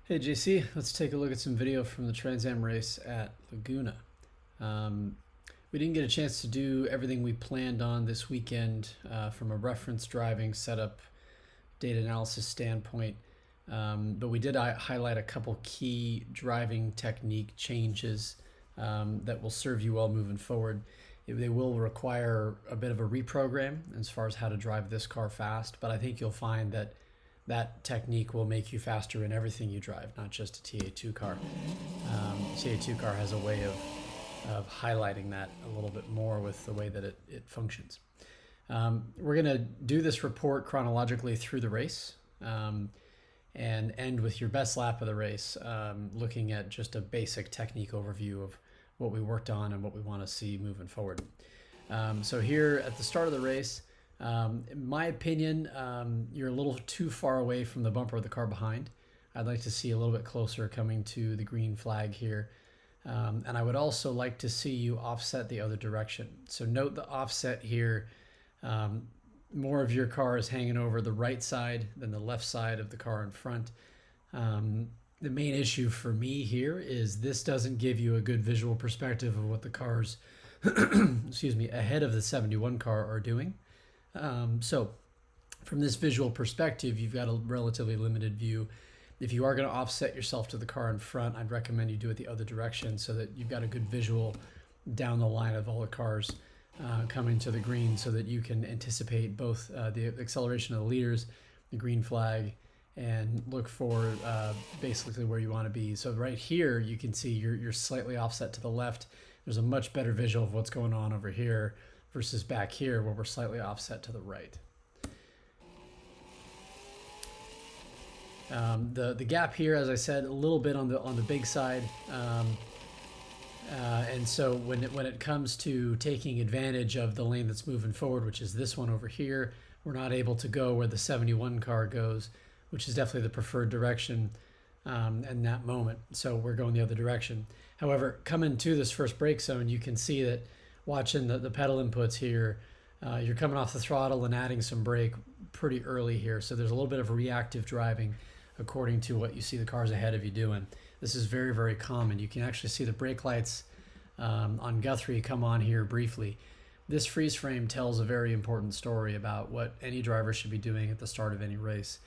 Hey JC, let's take a look at some video from the Trans Am race at Laguna. Um, we didn't get a chance to do everything we planned on this weekend from a reference driving setup, data analysis standpoint, but we did highlight a couple key driving technique changes that will serve you well moving forward. They will require a bit of a reprogram as far as how to drive this car fast, but I think you'll find that that technique will make you faster in everything you drive, not just a TA2 car. TA2 car has a way of highlighting that a little bit more with the way that it functions. We're going to do this report chronologically through the race and end with your best lap of the race, looking at just a basic technique overview of what we worked on and what we want to see moving forward. So here at the start of the race, in my opinion, you're a little too far away from the bumper of the car behind. I'd like to see a little bit closer coming to the green flag here. And I would also like to see you offset the other direction. So note the offset here. More of your car is hanging over the right side than the left side of the car in front. The main issue for me here is this doesn't give you a good visual perspective of what the cars, excuse me, ahead of the 71 car are doing. So from this visual perspective, you've got a relatively limited view. If you are going to offset yourself to the car in front, I'd recommend you do it the other direction so that you've got a good visual down the line of all the cars coming to the green, so that you can anticipate both the acceleration of the leaders, the green flag, and look for basically where you want to be. So right here, you can see you're slightly offset to the left. There's a much better visual of what's going on over here versus back here where we're slightly offset to the right. The gap here, as I said, a little bit on the big side, and so when it comes to taking advantage of the lane that's moving forward, which is this one over here, we're not able to go where the 71 car goes, which is definitely the preferred direction in that moment. So we're going the other direction. However, coming to this first brake zone, you can see that watching the pedal inputs here, you're coming off the throttle and adding some brake pretty early here. So there's a little bit of reactive driving according to what you see the cars ahead of you doing. This is very, very common. You can actually see the brake lights on Guthrie come on here briefly. This freeze frame tells a very important story about what any driver should be doing at the start of any race,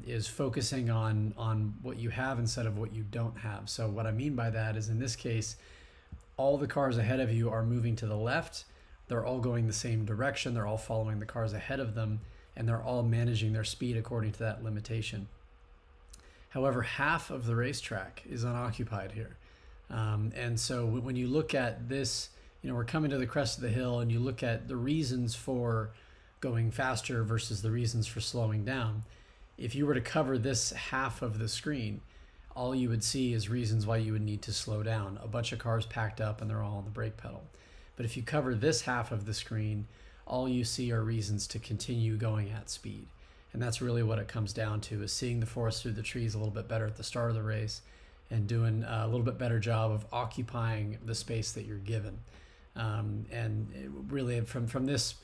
is focusing on what you have instead of what you don't have. So what I mean by that is, in this case, all the cars ahead of you are moving to the left. They're all going the same direction. They're all following the cars ahead of them, and they're all managing their speed according to that limitation. However, half of the racetrack is unoccupied here. And so when you look at this, we're coming to the crest of the hill, and you look at the reasons for going faster versus the reasons for slowing down. If you were to cover this half of the screen, all you would see is reasons why you would need to slow down. A bunch of cars packed up and they're all on the brake pedal. But if you cover this half of the screen, all you see are reasons to continue going at speed. And that's really what it comes down to, is seeing the forest through the trees a little bit better at the start of the race and doing a little bit better job of occupying the space that you're given. And really from this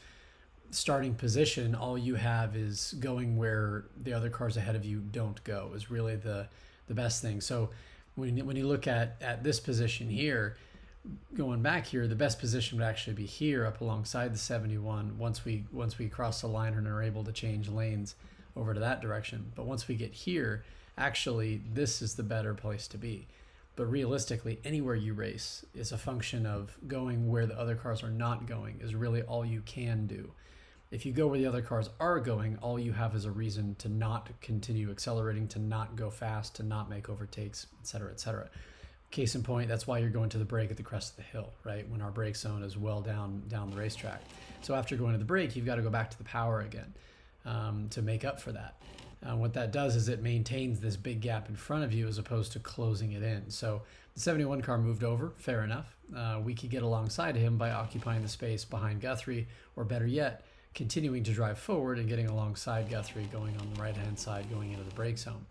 starting position, all you have is going where the other cars ahead of you don't go is really the best thing. So when you look at this position here, going back here, the best position would actually be here up alongside the 71 once we cross the line and are able to change lanes over to that direction. But once we get here, actually this is the better place to be. But realistically, anywhere you race is a function of going where the other cars are not going is really all you can do. If you go where the other cars are going, all you have is a reason to not continue accelerating, to not go fast, to not make overtakes, etc., etc. Case in point, that's why you're going to the brake at the crest of the hill, right? When our brake zone is well down the racetrack. So after going to the brake, you've got to go back to the power again to make up for that. What that does is it maintains this big gap in front of you as opposed to closing it in. So the 71 car moved over, fair enough. We could get alongside him by occupying the space behind Guthrie, or better yet, continuing to drive forward and getting alongside Guthrie, going on the right-hand side, going into the brake zone.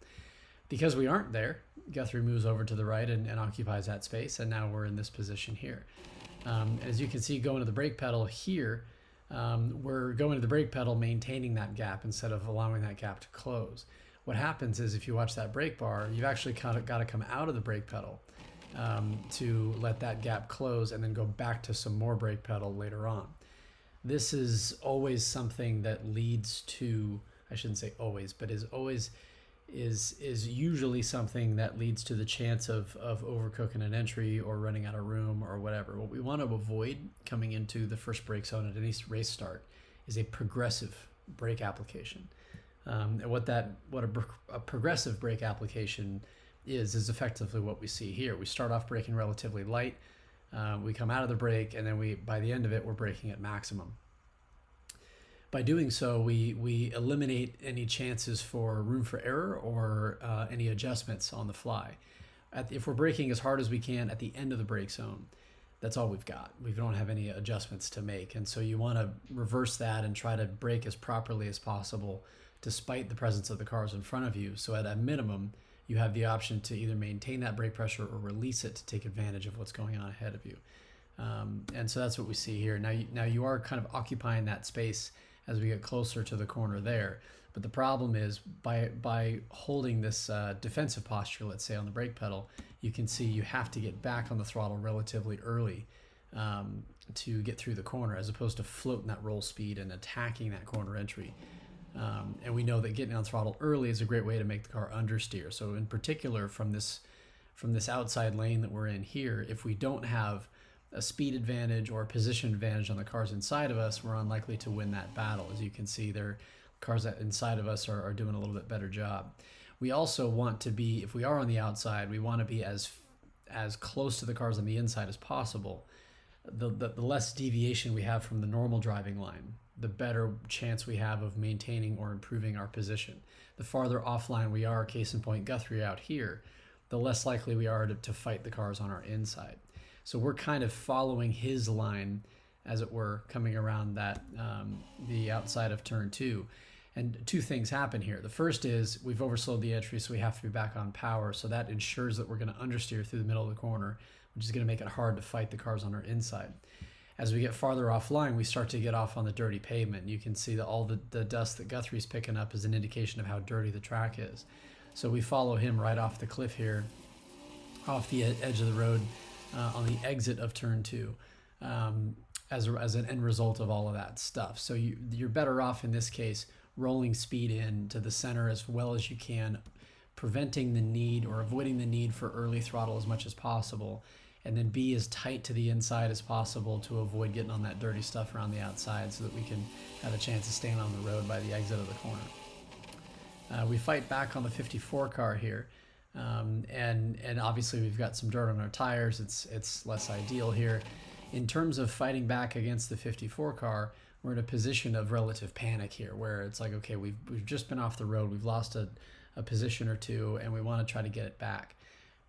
Because we aren't there, Guthrie moves over to the right and occupies that space, and now we're in this position here. As you can see, going to the brake pedal here, we're going to the brake pedal maintaining that gap instead of allowing that gap to close. what happens is if you watch that brake bar, you've actually kind of got to come out of the brake pedal to let that gap close and then go back to some more brake pedal later on. This is always something that leads to, I shouldn't say always, but is usually something that leads to the chance of overcooking an entry or running out of room or whatever. What we want to avoid coming into the first brake zone at any race start is a progressive brake application. And what a progressive brake application is effectively what we see here. We start off braking relatively light, we come out of the brake, and then by the end of it, we're braking at maximum. By doing so, we eliminate any chances for room for error or any adjustments on the fly. If we're braking as hard as we can at the end of the brake zone, that's all we've got. We don't have any adjustments to make. And so you want to reverse that and try to brake as properly as possible despite the presence of the cars in front of you. So at a minimum, you have the option to either maintain that brake pressure or release it to take advantage of what's going on ahead of you. And so that's what we see here. Now you are kind of occupying that space as we get closer to the corner there. But the problem is by holding this defensive posture, let's say on the brake pedal, you can see you have to get back on the throttle relatively early to get through the corner, as opposed to floating that roll speed and attacking that corner entry. And we know that getting on throttle early is a great way to make the car understeer. So in particular, from this outside lane that we're in here, if we don't have a speed advantage or a position advantage on the cars inside of us, we're unlikely to win that battle. As you can see, their cars that inside of us are doing a little bit better job. We also want to be, if we are on the outside, we want to be as close to the cars on the inside as possible. The less deviation we have from the normal driving line, the better chance we have of maintaining or improving our position. The farther offline we are, case in point Guthrie out here, the less likely we are to fight the cars on our inside. So we're kind of following his line, as it were, coming around that the outside of turn 2. And two things happen here. The first is we've overslowed the entry, so we have to be back on power. So that ensures that we're going to understeer through the middle of the corner, which is going to make it hard to fight the cars on our inside. As we get farther offline, we start to get off on the dirty pavement. You can see that all the dust that Guthrie's picking up is an indication of how dirty the track is. So we follow him right off the cliff here, off the edge of the road, on the exit of turn 2, as an end result of all of that stuff. So you're better off in this case rolling speed in to the center as well as you can, preventing the need or avoiding the need for early throttle as much as possible, and then be as tight to the inside as possible to avoid getting on that dirty stuff around the outside so that we can have a chance of staying on the road by the exit of the corner. We fight back on the 54 car here. And obviously we've got some dirt on our tires. It's less ideal here. In terms of fighting back against the 54 car, we're in a position of relative panic here, where it's like, okay, we've just been off the road, we've lost a position or two, and we want to try to get it back.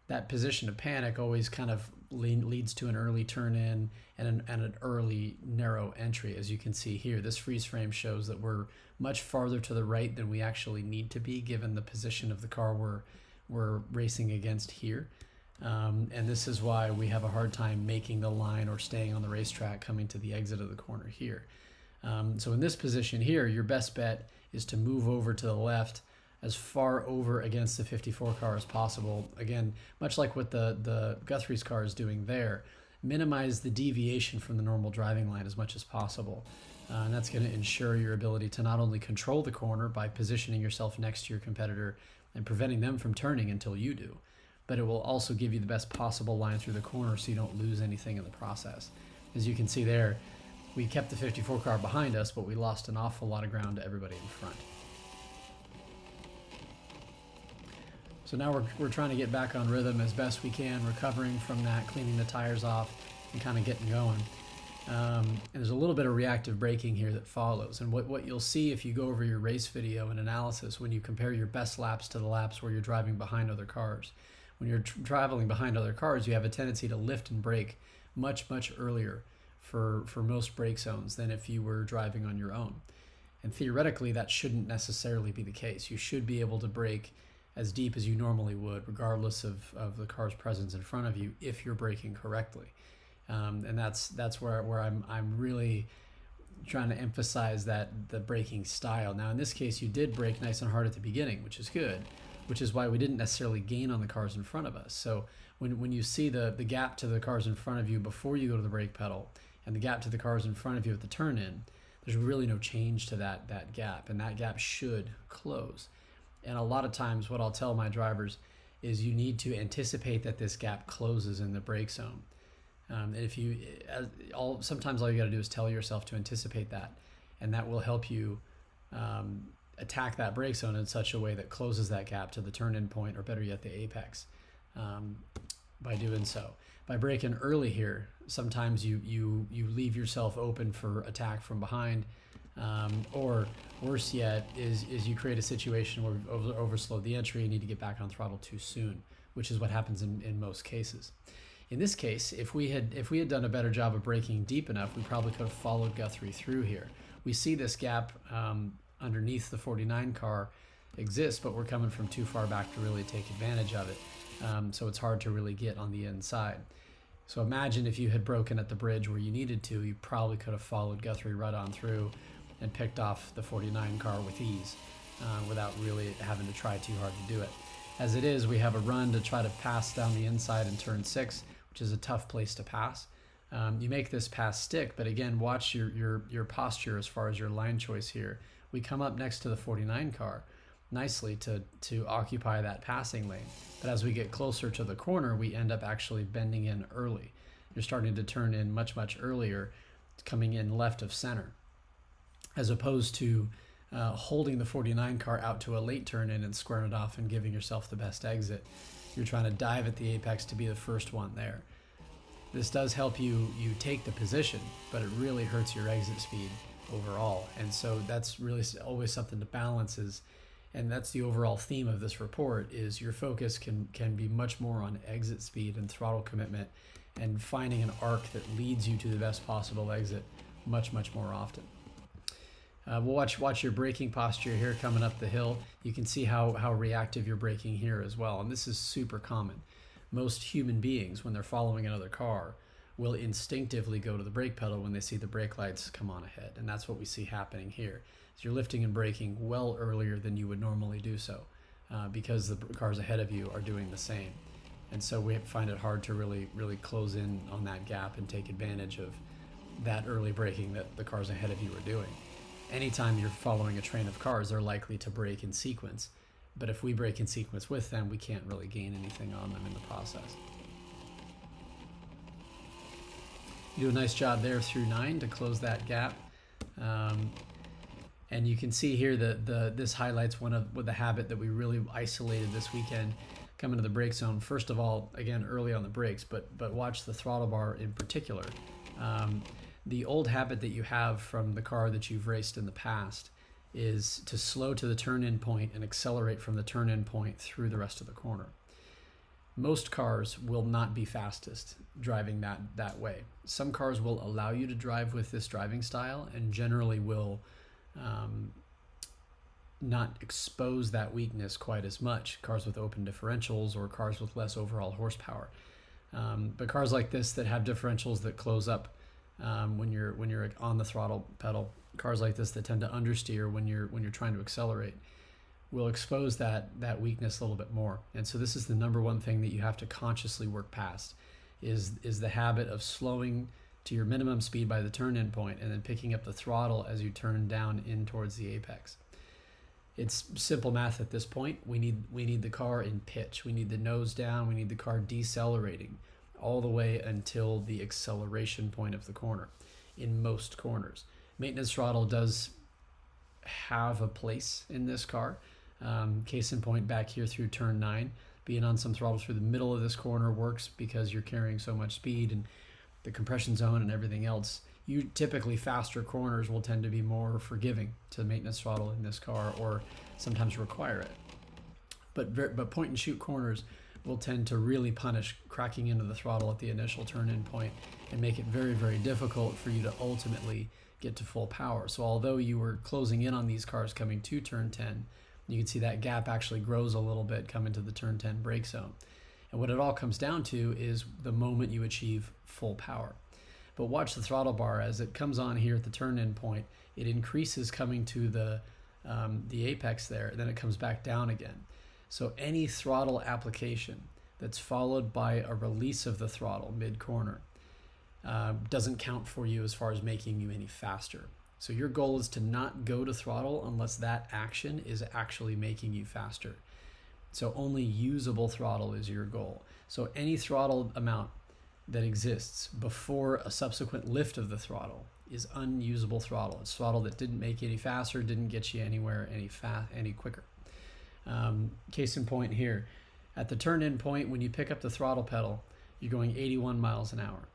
That position of panic always kind of leads to an early turn in and an early narrow entry. As you can see here, this freeze frame shows that we're much farther to the right than we actually need to be, given the position of the car we're racing against here. And this is why we have a hard time making the line or staying on the racetrack coming to the exit of the corner here. So in this position here, your best bet is to move over to the left as far over against the 54 car as possible. Again, much like what the Guthrie's car is doing there, minimize the deviation from the normal driving line as much as possible. And that's going to ensure your ability to not only control the corner by positioning yourself next to your competitor and preventing them from turning until you do, but it will also give you the best possible line through the corner so you don't lose anything in the process. As you can see there, we kept the 54 car behind us, but we lost an awful lot of ground to everybody in front. So now we're trying to get back on rhythm as best we can, recovering from that, cleaning the tires off, and kind of getting going. And there's a little bit of reactive braking here that follows. And what you'll see if you go over your race video and analysis, when you compare your best laps to the laps where you're driving behind other cars, when you're traveling behind other cars, you have a tendency to lift and brake much, much earlier for most brake zones than if you were driving on your own. And theoretically, that shouldn't necessarily be the case. You should be able to brake as deep as you normally would, regardless of the car's presence in front of you, if you're braking correctly. And that's where I'm really trying to emphasize that the braking style. Now in this case, you did brake nice and hard at the beginning, which is good, which is why we didn't necessarily gain on the cars in front of us. So when you see the gap to the cars in front of you before you go to the brake pedal, and the gap to the cars in front of you at the turn in, there's really no change to that gap, and that gap should close. And a lot of times what I'll tell my drivers is you need to anticipate that this gap closes in the brake zone. And if you, sometimes all you got to do is tell yourself to anticipate that, and that will help you attack that brake zone in such a way that closes that gap to the turn-in point, or better yet, the apex. By doing so, by braking early here, sometimes you leave yourself open for attack from behind, or worse yet, is you create a situation where you've overslowed the entry and need to get back on throttle too soon, which is what happens in most cases. In this case, if we had done a better job of braking deep enough, we probably could have followed Guthrie through here. We see this gap underneath the 49 car exists, but we're coming from too far back to really take advantage of it. So it's hard to really get on the inside. So imagine if you had broken at the bridge where you needed to, you probably could have followed Guthrie right on through and picked off the 49 car with ease, without really having to try too hard to do it. As it is, we have a run to try to pass down the inside in turn 6, which is a tough place to pass. You make this pass stick, but again, watch your posture as far as your line choice here. We come up next to the 49 car nicely to occupy that passing lane. But as we get closer to the corner, we end up actually bending in early. You're starting to turn in much earlier, coming in left of center, as opposed to holding the 49 car out to a late turn in and squaring it off and giving yourself the best exit. You're trying to dive at the apex to be the first one there. This does help you take the position, but it really hurts your exit speed overall. And so that's really always something to balance, and that's the overall theme of this report, is your focus can be much more on exit speed and throttle commitment, and finding an arc that leads you to the best possible exit much more often. We'll watch your braking posture here coming up the hill. You can see how reactive you're braking here as well, and this is super common. Most human beings, when they're following another car, will instinctively go to the brake pedal when they see the brake lights come on ahead, and that's what we see happening here. So you're lifting and braking well earlier than you would normally do so, because the cars ahead of you are doing the same. And so we find it hard to really close in on that gap and take advantage of that early braking that the cars ahead of you are doing. Anytime you're following a train of cars, they're likely to brake in sequence. But if we brake in sequence with them, we can't really gain anything on them in the process. You do a nice job there through 9 to close that gap. And you can see here that this highlights one of the habit that we really isolated this weekend coming to the brake zone. First of all, again, early on the brakes, but watch the throttle bar in particular. The old habit that you have from the car that you've raced in the past is to slow to the turn-in point and accelerate from the turn-in point through the rest of the corner. Most cars will not be fastest driving that way. Some cars will allow you to drive with this driving style and generally will not expose that weakness quite as much. Cars with open differentials or cars with less overall horsepower. But cars like this that have differentials that close up when you're on the throttle pedal, cars like this that tend to understeer when you're trying to accelerate, will expose that weakness a little bit more. And so this is the number one thing that you have to consciously work past, is the habit of slowing to your minimum speed by the turn-in point and then picking up the throttle as you turn down in towards the apex. It's simple math at this point. We need the car in pitch. We need the nose down. We need the car decelerating all the way until the acceleration point of the corner in most corners. Maintenance throttle does have a place in this car. Case in point, back here through turn 9, being on some throttle through the middle of this corner works because you're carrying so much speed and the compression zone and everything else. You typically faster corners will tend to be more forgiving to maintenance throttle in this car, or sometimes require it. But point and shoot corners will tend to really punish cracking into the throttle at the initial turn-in point and make it very difficult for you to ultimately get to full power. So although you were closing in on these cars coming to turn 10, you can see that gap actually grows a little bit coming to the turn 10 brake zone. And what it all comes down to is the moment you achieve full power. But watch the throttle bar as it comes on here at the turn-in point. It increases coming to the apex there, and then it comes back down again. So any throttle application that's followed by a release of the throttle mid-corner doesn't count for you as far as making you any faster. So your goal is to not go to throttle unless that action is actually making you faster. So only usable throttle is your goal. So any throttle amount that exists before a subsequent lift of the throttle is unusable throttle. It's throttle that didn't make you any faster, didn't get you anywhere any quicker. Case in point here, at the turn-in point, when you pick up the throttle pedal, you're going 81 miles an hour.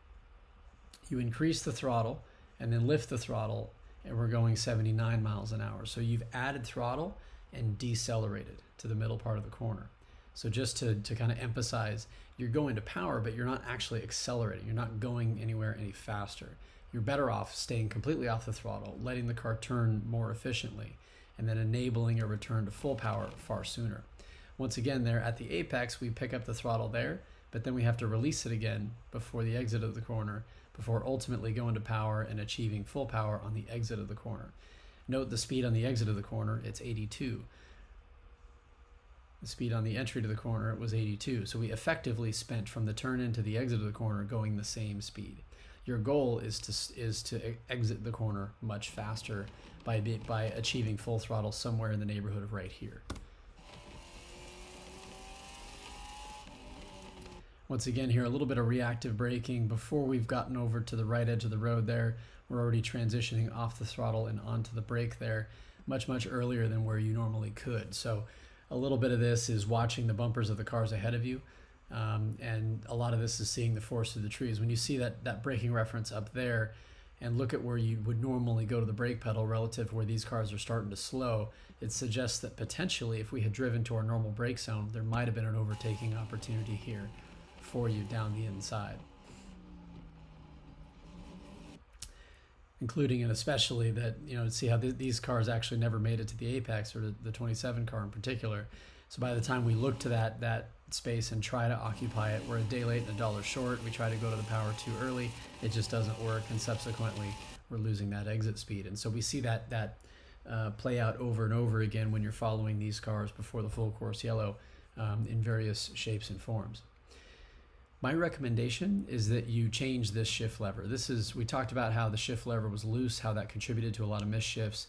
You increase the throttle and then lift the throttle, and we're going 79 miles an hour. So you've added throttle and decelerated to the middle part of the corner. So just to kind of emphasize, you're going to power, but you're not actually accelerating. You're not going anywhere any faster. You're better off staying completely off the throttle, letting the car turn more efficiently, and then enabling a return to full power far sooner. Once again, there at the apex, we pick up the throttle there, but then we have to release it again before the exit of the corner, before ultimately going to power and achieving full power on the exit of the corner. Note the speed on the exit of the corner, it's 82. The speed on the entry to the corner was 82. So we effectively spent from the turn into the exit of the corner going the same speed. Your goal is to exit the corner much faster by achieving full throttle somewhere in the neighborhood of right here. Once again here, a little bit of reactive braking before we've gotten over to the right edge of the road there. We're already transitioning off the throttle and onto the brake there much earlier than where you normally could. So a little bit of this is watching the bumpers of the cars ahead of you, and a lot of this is seeing the forest through the trees. When you see that braking reference up there and look at where you would normally go to the brake pedal relative to where these cars are starting to slow, it suggests that potentially if we had driven to our normal brake zone, there might have been an overtaking opportunity here for you down the inside. Including and especially that, see how these cars actually never made it to the apex, or the 27 car in particular. So by the time we look to that space and try to occupy it, we're a day late and $1 short. We try to go to the power too early. It just doesn't work, and subsequently we're losing that exit speed. And so we see that play out over and over again when you're following these cars before the full course yellow in various shapes and forms. My recommendation is that you change this shift lever. We talked about how the shift lever was loose, how that contributed to a lot of misshifts,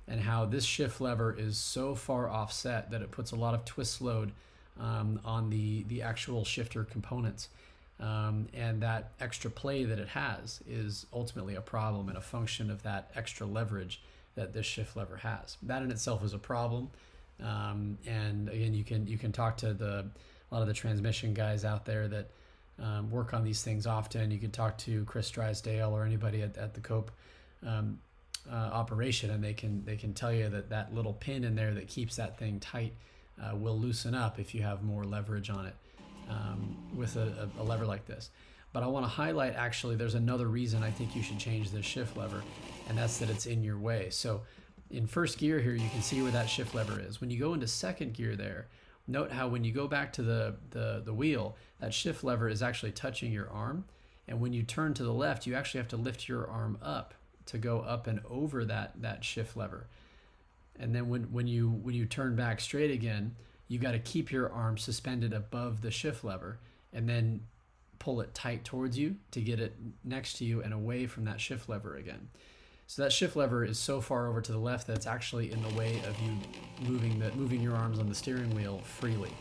and how this shift lever is so far offset that it puts a lot of twist load on the actual shifter components. And that extra play that it has is ultimately a problem and a function of that extra leverage that this shift lever has. That in itself is a problem. And again, you can talk to a lot of the transmission guys out there that work on these things often. You could talk to Chris Drysdale or anybody at the Cope operation, and they can tell you that little pin in there that keeps that thing tight will loosen up if you have more leverage on it with a lever like this. But I want to highlight, actually, there's another reason I think you should change this shift lever, and that's that it's in your way. So in first gear here, you can see where that shift lever is. When you go into second gear there, note how when you go back to the wheel, that shift lever is actually touching your arm. And when you turn to the left, you actually have to lift your arm up to go up and over that shift lever. And then when you turn back straight again, you got to keep your arm suspended above the shift lever and then pull it tight towards you to get it next to you and away from that shift lever again. So that shift lever is so far over to the left that it's actually in the way of you moving your arms on the steering wheel freely.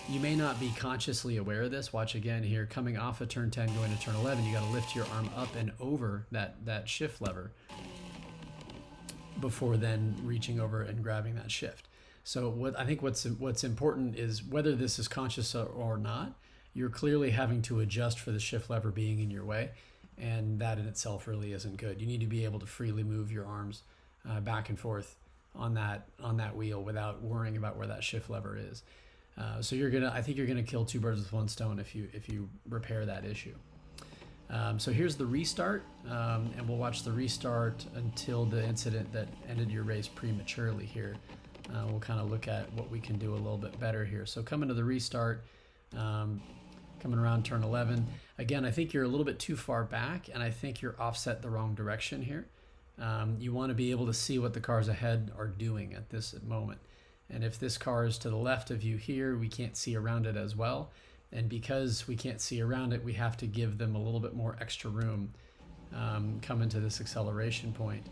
You may not be consciously aware of this. Watch again here, coming off of turn 10, going to turn 11, you got to lift your arm up and over that shift lever before then reaching over and grabbing that shift. So what's important is whether this is conscious or not, you're clearly having to adjust for the shift lever being in your way. And that in itself really isn't good. You need to be able to freely move your arms back and forth on that wheel without worrying about where that shift lever is. So I think you're gonna kill two birds with one stone if you repair that issue. So here's the restart, and we'll watch the restart until the incident that ended your race prematurely here. We'll kind of look at what we can do a little bit better here. So coming to the restart. coming around turn 11. Again, I think you're a little bit too far back, and I think you're offset the wrong direction here. You want to be able to see what the cars ahead are doing at this moment. And if this car is to the left of you here, we can't see around it as well. And because we can't see around it, we have to give them a little bit more extra room coming to this acceleration point.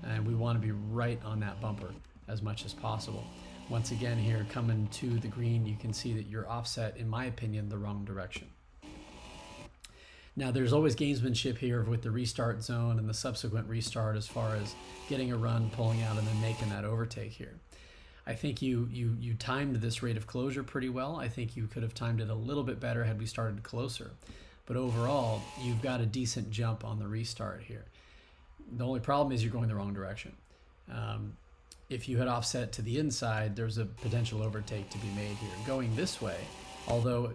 And we want to be right on that bumper as much as possible. Once again here, coming to the green, you can see that you're offset, in my opinion, the wrong direction. Now, there's always gamesmanship here with the restart zone and the subsequent restart as far as getting a run, pulling out, and then making that overtake here. I think you timed this rate of closure pretty well. I think you could have timed it a little bit better had we started closer. But overall, you've got a decent jump on the restart here. The only problem is you're going the wrong direction. If you had offset to the inside, there's a potential overtake to be made here. Going this way, although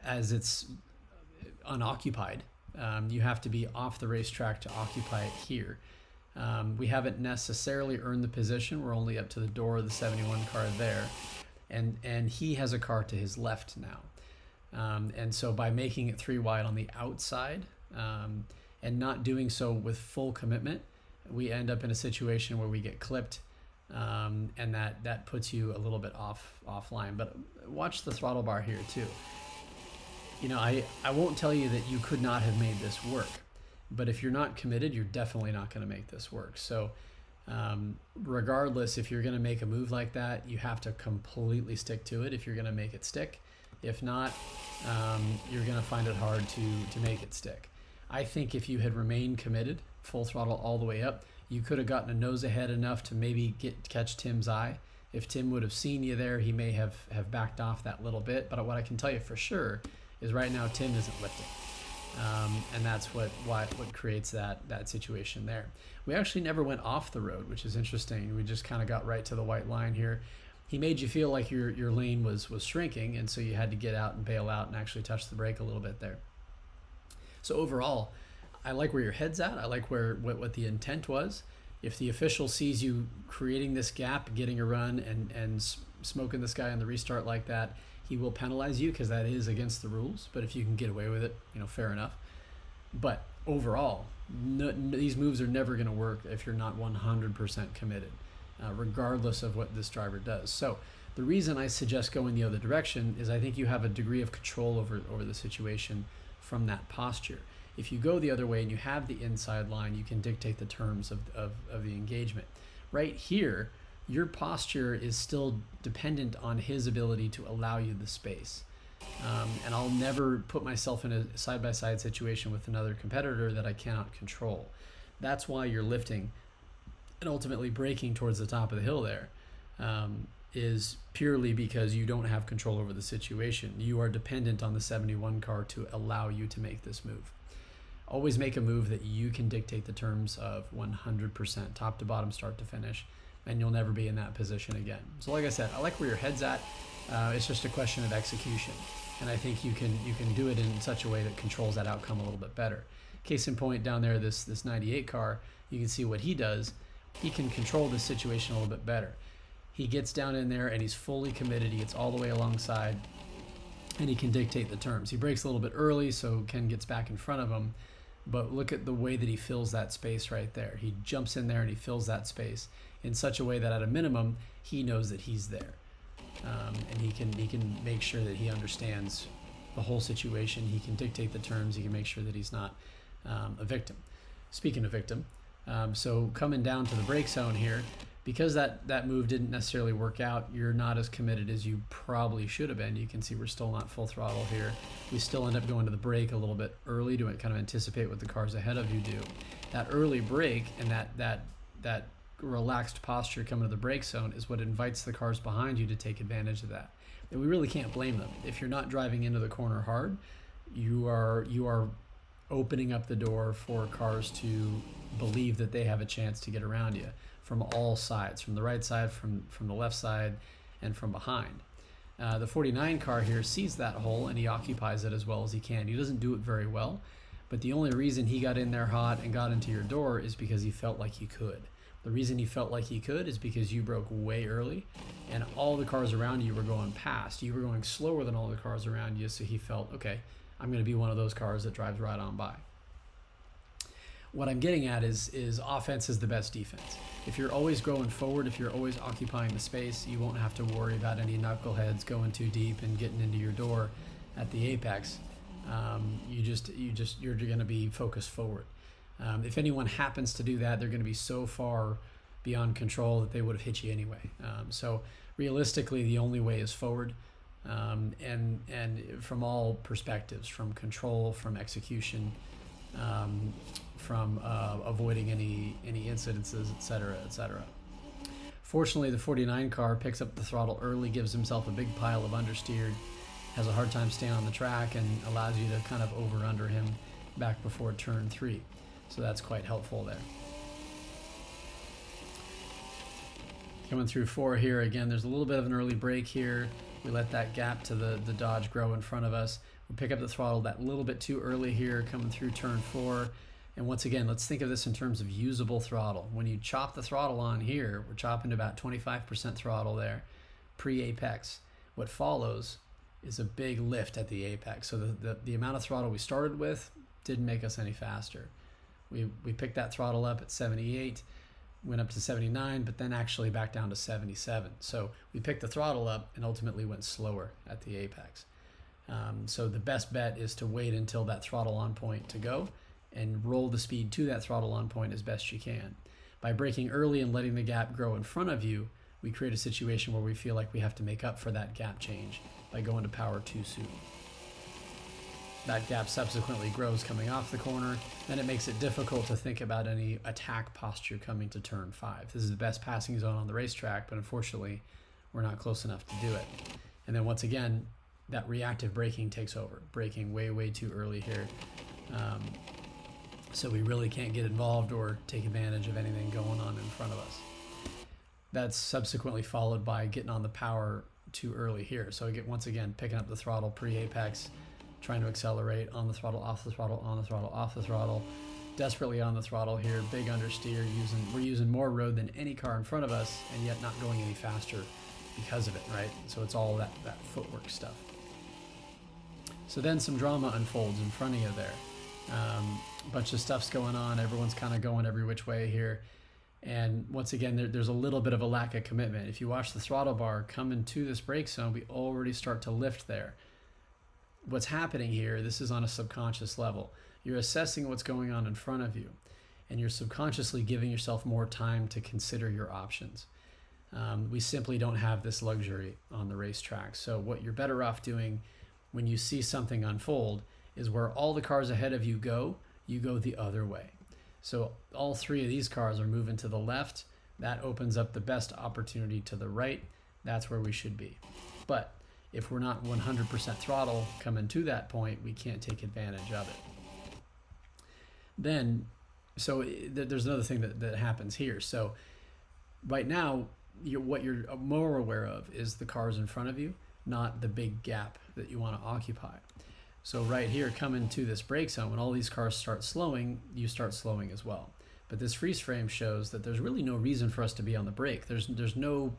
as it's unoccupied, you have to be off the racetrack to occupy it here. We haven't necessarily earned the position. We're only up to the door of the 71 car there. And he has a car to his left now. And so by making it 3 wide on the outside and not doing so with full commitment, we end up in a situation where we get clipped, and that puts you a little bit offline. But watch the throttle bar here too. You know, I won't tell you that you could not have made this work. But if you're not committed, you're definitely not going to make this work. So regardless, if you're going to make a move like that, you have to completely stick to it if you're going to make it stick. If not, you're going to find it hard to make it stick. I think if you had remained committed, full throttle all the way up, you could have gotten a nose ahead enough to maybe catch Tim's eye. If Tim would have seen you there, he may have backed off that little bit. But what I can tell you for sure is right now Tim isn't lifting. And that's what creates that situation there. We actually never went off the road, which is interesting. We just kind of got right to the white line here. He made you feel like your lane was shrinking, and so you had to get out and bail out and actually touch the brake a little bit there. So overall, I like where your head's at. I like what the intent was. If the official sees you creating this gap, getting a run, and smoking this guy on the restart like that, he will penalize you because that is against the rules. But if you can get away with it, fair enough. But overall, these moves are never going to work if you're not 100% committed, regardless of what this driver does. So the reason I suggest going the other direction is I think you have a degree of control over the situation from that posture. If you go the other way and you have the inside line, you can dictate the terms of the engagement. Right here, your posture is still dependent on his ability to allow you the space. And I'll never put myself in a side-by-side situation with another competitor that I cannot control. That's why you're lifting and ultimately braking towards the top of the hill there, is purely because you don't have control over the situation. You are dependent on the 71 car to allow you to make this move. Always make a move that you can dictate the terms of 100%, top to bottom, start to finish, and you'll never be in that position again. So like I said, I like where your head's at. It's just a question of execution. And I think you can do it in such a way that controls that outcome a little bit better. Case in point, down there, this 98 car, you can see what he does. He can control this situation a little bit better. He gets down in there and he's fully committed. He gets all the way alongside and he can dictate the terms. He brakes a little bit early, so Ken gets back in front of him. But look at the way that he fills that space right there. He jumps in there and he fills that space in such a way that at a minimum, he knows that he's there. And he can make sure that he understands the whole situation. He can dictate the terms. He can make sure that he's not a victim. Speaking of victim, so coming down to the brake zone here, because that move didn't necessarily work out, you're not as committed as you probably should have been. You can see we're still not full throttle here. We still end up going to the brake a little bit early to kind of anticipate what the cars ahead of you do. That early brake and that relaxed posture coming to the brake zone is what invites the cars behind you to take advantage of that. And we really can't blame them. If you're not driving into the corner hard, you are opening up the door for cars to believe that they have a chance to get around you from all sides, from the right side, from the left side, and from behind. The 49 car here sees that hole and he occupies it as well as he can. He doesn't do it very well, but the only reason he got in there hot and got into your door is because he felt like he could. The reason he felt like he could is because you broke way early and all the cars around you were going past. You were going slower than all the cars around you, so he felt, okay, I'm going to be one of those cars that drives right on by. What I'm getting at is offense is the best defense. If you're always going forward, if you're always occupying the space, you won't have to worry about any knuckleheads going too deep and getting into your door at the apex. You're going to be focused forward. If anyone happens to do that, they're going to be so far beyond control that they would have hit you anyway. So realistically, the only way is forward, and from all perspectives, from control, from execution, from avoiding any incidences, etc., etc. Fortunately, the 49 car picks up the throttle early, gives himself a big pile of understeered, has a hard time staying on the track, and allows you to kind of over-under him back before turn 3. So that's quite helpful there. Coming through 4 here, again, there's a little bit of an early brake here. We let that gap to the Dodge grow in front of us. We pick up the throttle that little bit too early here, coming through turn 4. And once again, let's think of this in terms of usable throttle. When you chop the throttle on here, we're chopping to about 25% throttle there, pre-apex. What follows is a big lift at the apex. So the amount of throttle we started with didn't make us any faster. We picked that throttle up at 78, went up to 79, but then actually back down to 77. So we picked the throttle up and ultimately went slower at the apex. So the best bet is to wait until that throttle on point to go and roll the speed to that throttle on point as best you can. By braking early and letting the gap grow in front of you, we create a situation where we feel like we have to make up for that gap change by going to power too soon. That gap subsequently grows coming off the corner, and it makes it difficult to think about any attack posture coming to turn 5. This is the best passing zone on the racetrack, but unfortunately, we're not close enough to do it. And then once again, that reactive braking takes over, braking way too early here. So we really can't get involved or take advantage of anything going on in front of us. That's subsequently followed by getting on the power too early here. So once again, picking up the throttle pre-apex, trying to accelerate, on the throttle, off the throttle, on the throttle, off the throttle, desperately on the throttle here, big understeer, we're using more road than any car in front of us, and yet not going any faster because of it, right? So it's all that footwork stuff. So then some drama unfolds in front of you there. A bunch of stuff's going on, everyone's kind of going every which way here. And once again, there's a little bit of a lack of commitment. If you watch the throttle bar coming to this brake zone, we already start to lift there. What's happening here, this is on a subconscious level. You're assessing what's going on in front of you, and you're subconsciously giving yourself more time to consider your options. We simply don't have this luxury on the racetrack. So what you're better off doing when you see something unfold is where all the cars ahead of you go the other way. So all 3 of these cars are moving to the left. That opens up the best opportunity to the right. That's where we should be. But if we're not 100% throttle coming to that point, we can't take advantage of it. Then, so there's another thing that happens here. So right now, what you're more aware of is the cars in front of you, not the big gap that you want to occupy. So right here, coming to this brake zone, when all these cars start slowing, you start slowing as well. But this freeze frame shows that there's really no reason for us to be on the brake. There's no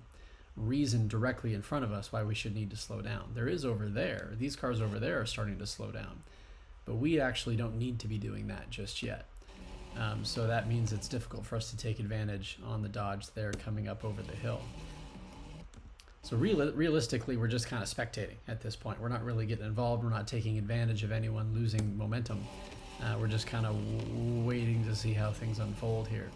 reason directly in front of us why we should need to slow down. There is over there. These cars over there are starting to slow down. But we actually don't need to be doing that just yet. So that means it's difficult for us to take advantage on the Dodge there coming up over the hill. So realistically, we're just kind of spectating at this point. We're not really getting involved. We're not taking advantage of anyone losing momentum. We're just kind of waiting to see how things unfold here.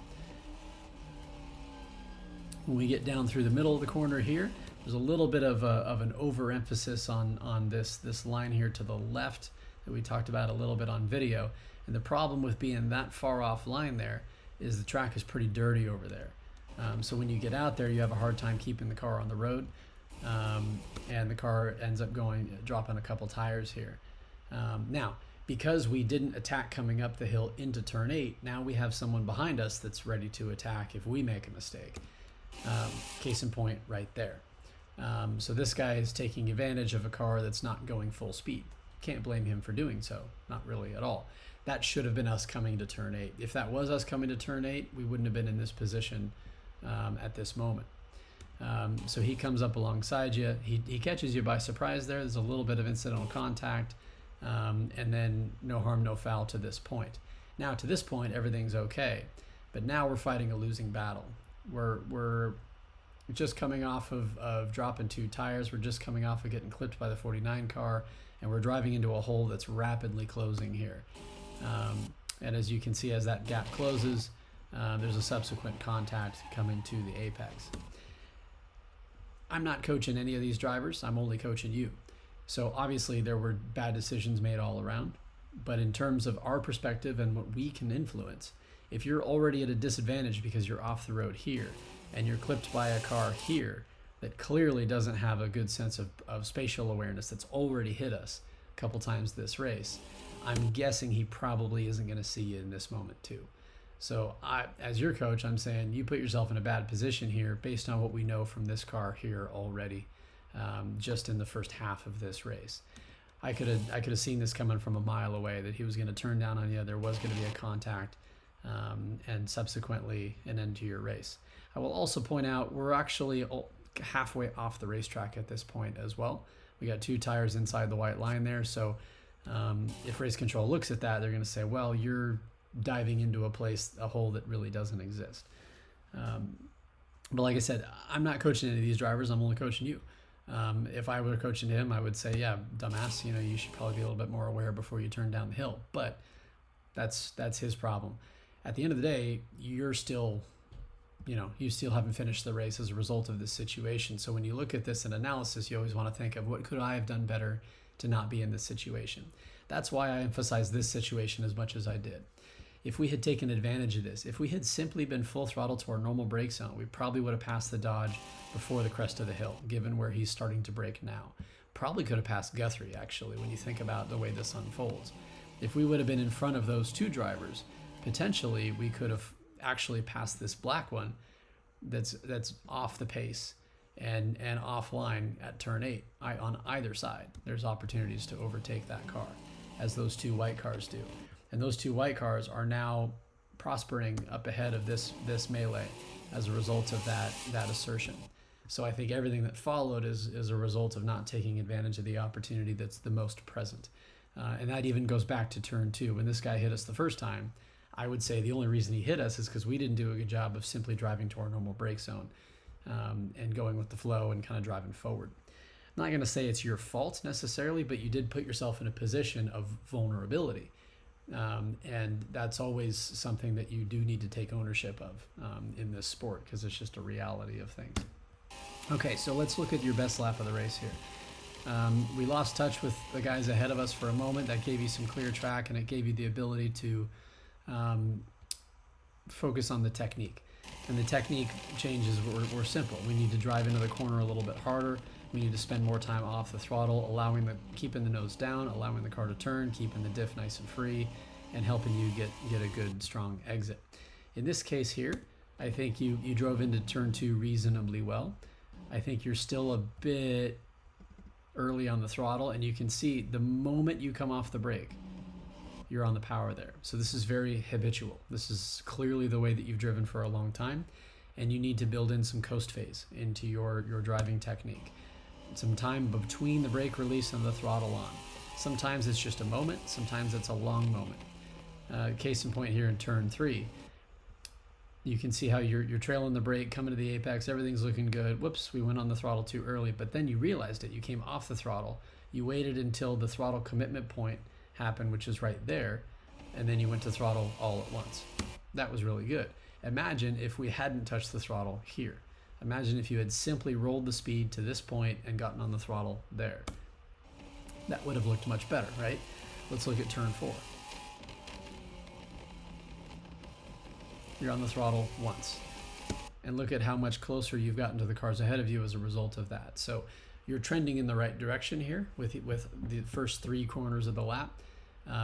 When we get down through the middle of the corner here, there's a little bit of an overemphasis on this line here to the left that we talked about a little bit on video. And the problem with being that far off line there is the track is pretty dirty over there. So when you get out there, you have a hard time keeping the car on the road, and the car ends up dropping a couple tires here. Now, because we didn't attack coming up the hill into turn 8, now we have someone behind us that's ready to attack if we make a mistake. Case in point right there. So this guy is taking advantage of a car that's not going full speed. Can't blame him for doing so, not really at all. That should have been us coming to turn 8. If that was us coming to turn 8, we wouldn't have been in this position at this moment. So he comes up alongside you. He catches you by surprise there. There's a little bit of incidental contact. and then no harm, no foul to this point. Now, to this point, everything's okay, but now we're fighting a losing battle. We're just coming off of dropping 2 tires. We're just coming off of getting clipped by the 49 car, and we're driving into a hole that's rapidly closing here. And as you can see, as that gap closes, there's a subsequent contact coming to the apex. I'm not coaching any of these drivers. I'm only coaching you. So obviously there were bad decisions made all around, but in terms of our perspective and what we can influence, if you're already at a disadvantage because you're off the road here and you're clipped by a car here that clearly doesn't have a good sense of spatial awareness, that's already hit us a couple times this race, I'm guessing he probably isn't going to see you in this moment too. So as your coach, I'm saying you put yourself in a bad position here based on what we know from this car here already, just in the first half of this race. I could have seen this coming from a mile away, that he was going to turn down on you, there was going to be a contact, and subsequently an end to your race. I will also point out we're actually halfway off the racetrack at this point as well. We got 2 tires inside the white line there, so if race control looks at that, they're going to say, well, you're diving into a hole that really doesn't exist. But like I said, I'm not coaching any of these drivers. I'm only coaching you. If I were coaching him, I would say, yeah, dumbass, you should probably be a little bit more aware before you turn down the hill. But that's his problem. At the end of the day, you're still, you still haven't finished the race as a result of this situation. So when you look at this in analysis, you always want to think of what could I have done better to not be in this situation. That's why I emphasize this situation as much as I did. If we had taken advantage of this, if we had simply been full throttle to our normal brake zone, we probably would have passed the Dodge before the crest of the hill, given where he's starting to brake now. Probably could have passed Guthrie, actually, when you think about the way this unfolds. If we would have been in front of those 2 drivers, potentially we could have actually passed this black one that's off the pace and offline at turn 8 on either side. There's opportunities to overtake that car, as those 2 white cars do. And those 2 white cars are now prospering up ahead of this melee as a result of that assertion. So I think everything that followed is a result of not taking advantage of the opportunity that's the most present. And that even goes back to turn 2. When this guy hit us the first time, I would say the only reason he hit us is because we didn't do a good job of simply driving to our normal brake zone and going with the flow and kind of driving forward. I'm not going to say it's your fault necessarily, but you did put yourself in a position of vulnerability. And that's always something that you do need to take ownership of in this sport, because it's just a reality of things. Okay, so let's look at your best lap of the race here. We lost touch with the guys ahead of us for a moment. That gave you some clear track, and it gave you the ability to focus on the technique. And the technique changes were simple. We need to drive into the corner a little bit harder. We need to spend more time off the throttle, keeping the nose down, allowing the car to turn, keeping the diff nice and free, and helping you get a good, strong exit. In this case here, I think you drove into turn 2 reasonably well. I think you're still a bit early on the throttle, and you can see the moment you come off the brake, you're on the power there. So this is very habitual. This is clearly the way that you've driven for a long time, and you need to build in some coast phase into your driving technique. Some time between the brake release and the throttle on. Sometimes it's just a moment, sometimes it's a long moment. Case in point here in turn 3, you can see how you're trailing the brake, coming to the apex, everything's looking good. Whoops, we went on the throttle too early, but then you realized it. You came off the throttle, you waited until the throttle commitment point happened, which is right there, and then you went to throttle all at once. That was really good. Imagine if we hadn't touched the throttle here. Imagine if you had simply rolled the speed to this point and gotten on the throttle there. That would have looked much better, right? Let's look at turn 4. You're on the throttle once. And look at how much closer you've gotten to the cars ahead of you as a result of that. So you're trending in the right direction here with the first 3 corners of the lap,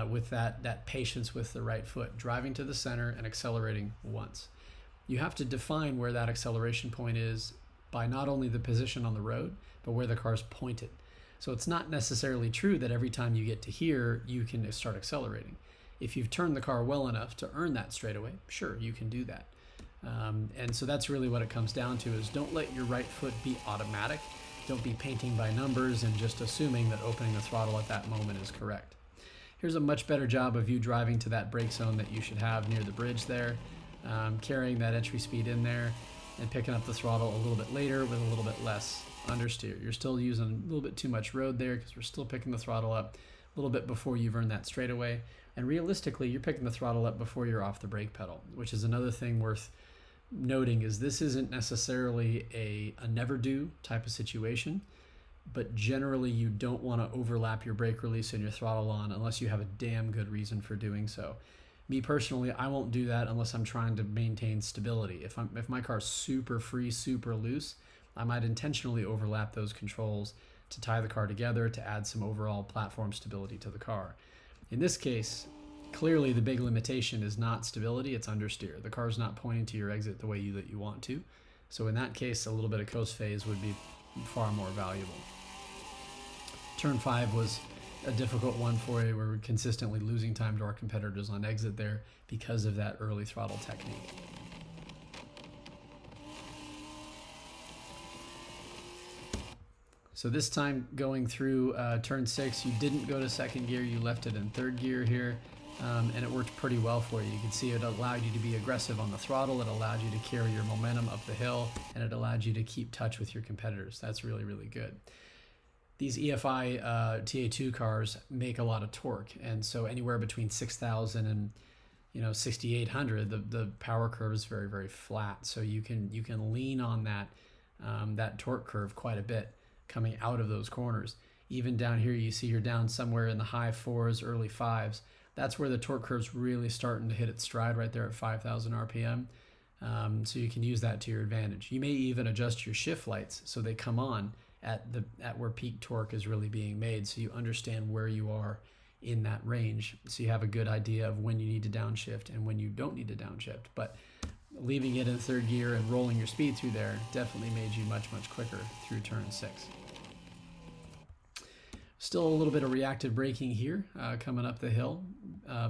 with that patience with the right foot, driving to the center and accelerating once. You have to define where that acceleration point is by not only the position on the road, but where the car's pointed. So it's not necessarily true that every time you get to here, you can start accelerating. If you've turned the car well enough to earn that straightaway, sure, you can do that. And so that's really what it comes down to, is don't let your right foot be automatic. Don't be painting by numbers and just assuming that opening the throttle at that moment is correct. Here's a much better job of you driving to that brake zone that you should have near the bridge there, carrying that entry speed in there and picking up the throttle a little bit later with a little bit less understeer. You're still using a little bit too much road there because we're still picking the throttle up a little bit before you've earned that straightaway. And realistically, you're picking the throttle up before you're off the brake pedal, which is another thing worth noting. Is this isn't necessarily a never do type of situation, but generally you don't want to overlap your brake release and your throttle on unless you have a damn good reason for doing so. Me personally, I won't do that unless I'm trying to maintain stability. If my car's super free, super loose, I might intentionally overlap those controls to tie the car together to add some overall platform stability to the car. In this case, clearly the big limitation is not stability, it's understeer. The car's not pointing to your exit the way that you want to. So in that case, a little bit of coast phase would be far more valuable. Turn 5 was a difficult one for you. We're consistently losing time to our competitors on exit there because of that early throttle technique. So this time going through turn 6, you didn't go to second gear, you left it in third gear here, and it worked pretty well for you. You can see it allowed you to be aggressive on the throttle, it allowed you to carry your momentum up the hill, and it allowed you to keep touch with your competitors. That's really, really good. These EFI TA2 cars make a lot of torque, and so anywhere between 6,000 and 6,800, the power curve is very, very flat. So you can lean on that torque curve quite a bit coming out of those corners. Even down here, you see you're down somewhere in the high 4s, early 5s. That's where the torque curve's really starting to hit its stride right there at 5,000 RPM. So you can use that to your advantage. You may even adjust your shift lights so they come on at where peak torque is really being made, so you understand where you are in that range, so you have a good idea of when you need to downshift and when you don't need to downshift. But leaving it in third gear and rolling your speed through there definitely made you much, much quicker through turn 6. Still a little bit of reactive braking here coming up the hill,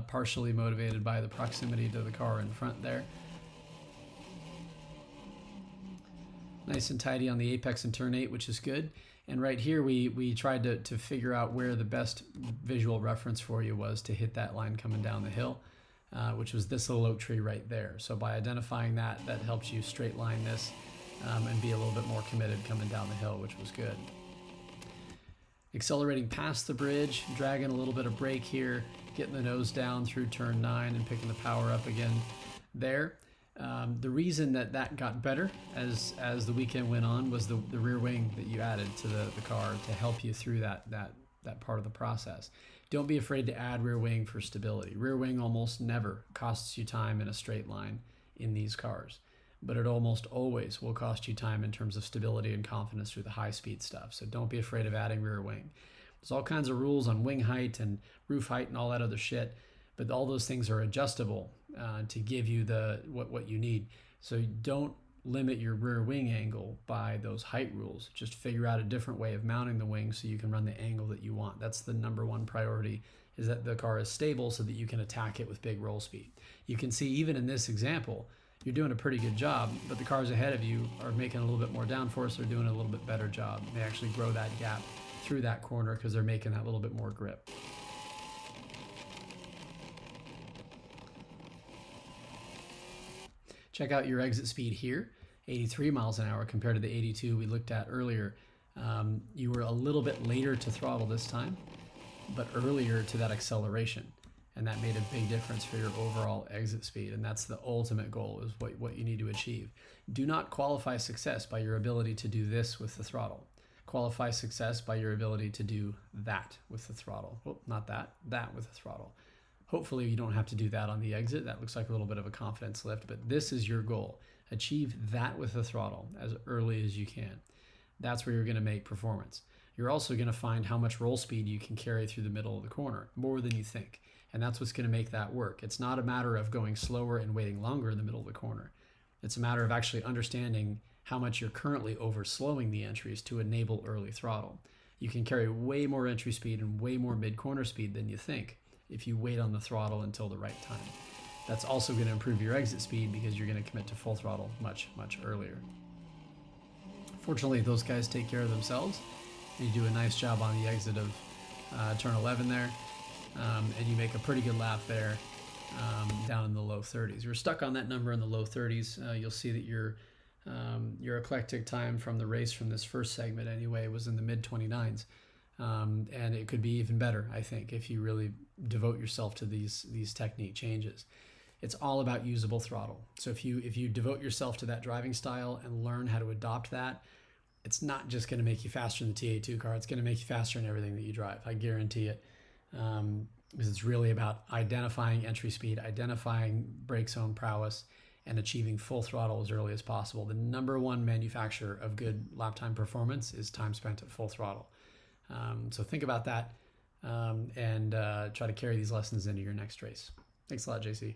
partially motivated by the proximity to the car in front there. Nice and tidy on the apex in turn 8, which is good. And right here we tried to figure out where the best visual reference for you was to hit that line coming down the hill, which was this little oak tree right there. So by identifying that helps you straight line this and be a little bit more committed coming down the hill, which was good. Accelerating past the bridge, dragging a little bit of brake here, getting the nose down through turn 9 and picking the power up again there. The reason that got better as the weekend went on was the rear wing that you added to the car to help you through that part of the process. Don't be afraid to add rear wing for stability. Rear wing almost never costs you time in a straight line in these cars, but it almost always will cost you time in terms of stability and confidence through the high speed stuff. So don't be afraid of adding rear wing. There's all kinds of rules on wing height and roof height and all that other shit, but all those things are adjustable to give you what you need. So don't limit your rear wing angle by those height rules. Just figure out a different way of mounting the wing so you can run the angle that you want. That's the number one priority, is that the car is stable so that you can attack it with big roll speed. You can see even in this example, you're doing a pretty good job, but the cars ahead of you are making a little bit more downforce. They're doing a little bit better job. They actually grow that gap through that corner because they're making that little bit more grip. Check out your exit speed here, 83 miles an hour compared to the 82 we looked at earlier. You were a little bit later to throttle this time, but earlier to that acceleration. And that made a big difference for your overall exit speed. And that's the ultimate goal, is what you need to achieve. Do not qualify success by your ability to do this with the throttle. Qualify success by your ability to do that with the throttle. Well, not that with the throttle. Hopefully you don't have to do that on the exit. That looks like a little bit of a confidence lift, but this is your goal. Achieve that with the throttle as early as you can. That's where you're going to make performance. You're also going to find how much roll speed you can carry through the middle of the corner, more than you think. And that's what's going to make that work. It's not a matter of going slower and waiting longer in the middle of the corner. It's a matter of actually understanding how much you're currently overslowing the entries to enable early throttle. You can carry way more entry speed and way more mid-corner speed than you think if you wait on the throttle until the right time. That's also going to improve your exit speed because you're going to commit to full throttle much, much earlier. Fortunately, those guys take care of themselves. You do a nice job on the exit of turn 11 there. and you make a pretty good lap there, down in the low 30s. You're stuck on that number in the low 30s. You'll see that your eclectic time from the race, from this first segment anyway, was in the mid 29s. And it could be even better, I think, if you really devote yourself to these technique changes. It's all about usable throttle. So if you devote yourself to that driving style and learn how to adopt that, it's not just going to make you faster in the TA2 car. It's going to make you faster in everything that you drive. I guarantee it. Because it's really about identifying entry speed, identifying brake zone prowess, and achieving full throttle as early as possible. The number one manufacturer of good lap time performance is time spent at full throttle. So think about that, and try to carry these lessons into your next race. Thanks a lot, JC.